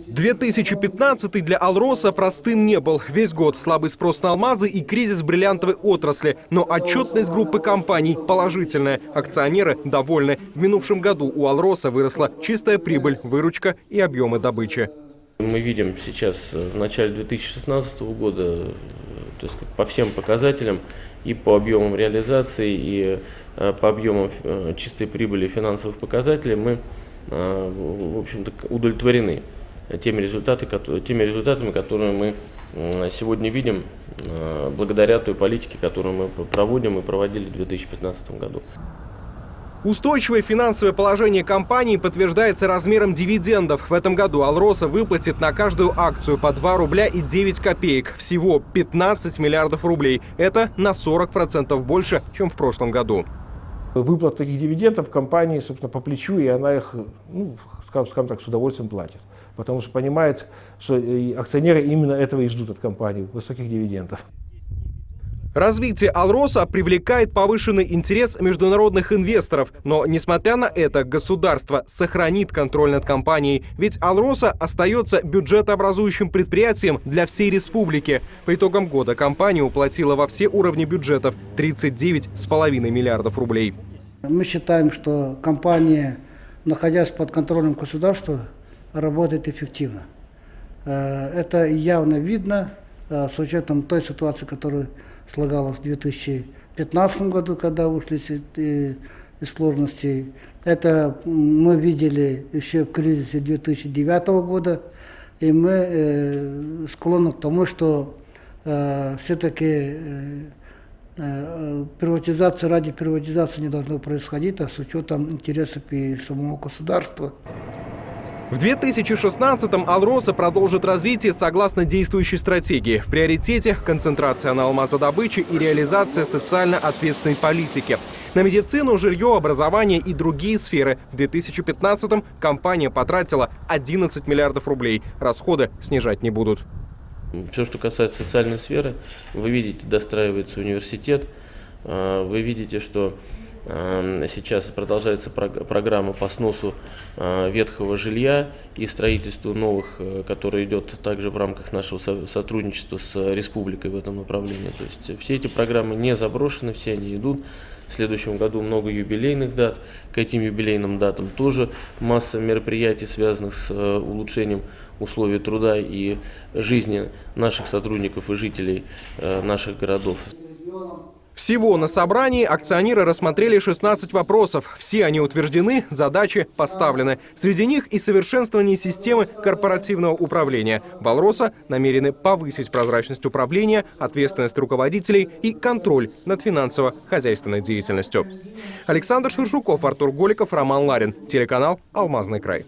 2015 для «Алроса» простым не был. Весь год слабый спрос на алмазы и кризис бриллиантовой отрасли. Но отчетность группы компаний положительная. Акционеры довольны. В минувшем году у «Алроса» выросла чистая прибыль, выручка и объемы добычи. Мы видим сейчас в начале 2016 года, то есть по всем показателям, и по объемам реализации, и по объемам чистой прибыли финансовых показателей мы, в общем-то, удовлетворены теми результатами, которые мы сегодня видим благодаря той политике, которую мы проводим и проводили в 2015 году. Устойчивое финансовое положение компании подтверждается размером дивидендов. В этом году «Алроса» выплатит на каждую акцию по 2 рубля и 9 копеек. Всего 15 миллиардов рублей. Это на 40% больше, чем в прошлом году. Выплат таких дивидендов компании, собственно, по плечу, и она их, скажем так, с удовольствием платит. Потому что понимает, что акционеры именно этого и ждут от компании – высоких дивидендов. Развитие «Алроса» привлекает повышенный интерес международных инвесторов. Но, несмотря на это, государство сохранит контроль над компанией. Ведь «Алроса» остается бюджетообразующим предприятием для всей республики. По итогам года компания уплатила во все уровни бюджетов 39,5 миллиардов рублей. Мы считаем, что компания, находясь под контролем государства, работает эффективно. Это явно видно с учетом той ситуации, которая слагалась в 2015 году, когда ушли из сложностей. Это мы видели еще в кризисе 2009 года, и мы склонны к тому, что все-таки приватизация ради приватизации не должна происходить, а с учетом интересов и самого государства. В 2016-м «Алроса» продолжит развитие согласно действующей стратегии. В приоритете концентрация на алмазодобыче и реализация социально ответственной политики. На медицину, жилье, образование и другие сферы в 2015-м компания потратила 11 миллиардов рублей. Расходы снижать не будут. Все, что касается социальной сферы, вы видите, достраивается университет, вы видите, что сейчас продолжается программа по сносу ветхого жилья и строительству новых, которое идет также в рамках нашего сотрудничества с республикой в этом направлении. То есть все эти программы не заброшены, все они идут. В следующем году много юбилейных дат. К этим юбилейным датам тоже масса мероприятий, связанных с улучшением условий труда и жизни наших сотрудников и жителей наших городов. Всего на собрании акционеры рассмотрели 16 вопросов. Все они утверждены, задачи поставлены. Среди них и совершенствование системы корпоративного управления. В «Алроса» намерены повысить прозрачность управления, ответственность руководителей и контроль над финансово-хозяйственной деятельностью. Александр Шершуков, Артур Голиков, Роман Ларин. Телеканал «Алмазный край».